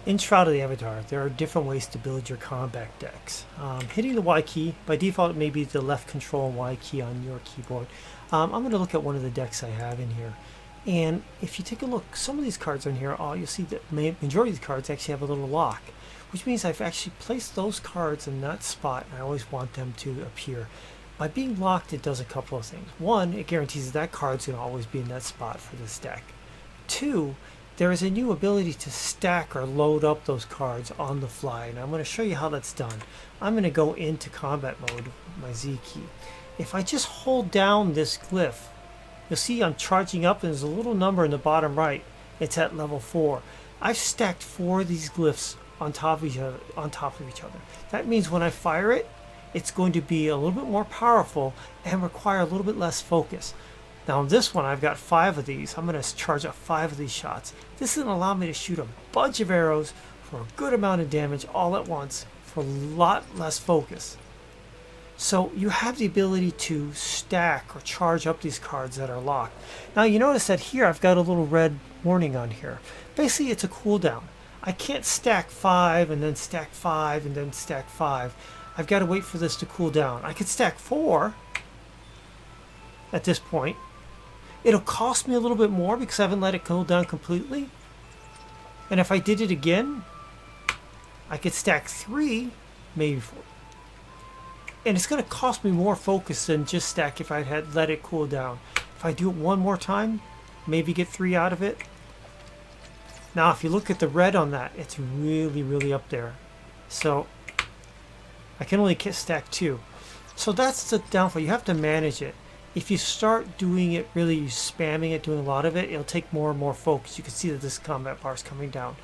In Shroud of the Avatar, there are different ways to build your combat decks. Hitting the Y key, by default it may be the left control and Y key on your keyboard. I'm going to look at one of the decks I have in here. And if you take a look, some of these cards on here, you'll see that majority of these cards actually have a little lock, which means I've actually placed those cards in that spot, and I always want them to appear. By being locked, it does a couple of things. One, it guarantees that card's going to always be in that spot for this deck. Two, there is a new ability to stack or load up those cards on the fly, and I'm going to show you how that's done. I'm going to go into combat mode with my Z key. If I just hold down this glyph, you'll see I'm charging up, and there's a little number in the bottom right. It's at level 4. I've stacked 4 of these glyphs on top of each other. That means when I fire it, it's going to be a little bit more powerful and require a little bit less focus. Now on this one, I've got 5 of these. I'm going to charge up 5 of these shots. This is going to allow me to shoot a bunch of arrows for a good amount of damage all at once for a lot less focus. So you have the ability to stack or charge up these cards that are locked. Now you notice that here I've got a little red warning on here. Basically it's a cooldown. I can't stack 5 and then stack 5 and then stack 5. I've got to wait for this to cool down. I could stack 4 at this point. It'll cost me a little bit more because I haven't let it cool down completely. And if I did it again, I could stack 3, maybe 4. And it's going to cost me more focus than just stack if I had let it cool down. If I do it one more time, maybe get 3 out of it. Now if you look at the red on that, it's really, really up there. So I can only stack 2. So that's the downfall. You have to manage it. If you start doing it, really spamming it, doing a lot of it, it'll take more and more focus. You can see that this combat bar is coming down.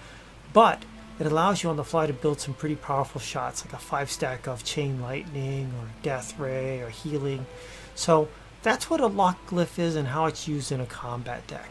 But it allows you on the fly to build some pretty powerful shots, like a 5 stack of Chain Lightning or Death Ray or Healing. So that's what a lock glyph is and how it's used in a combat deck.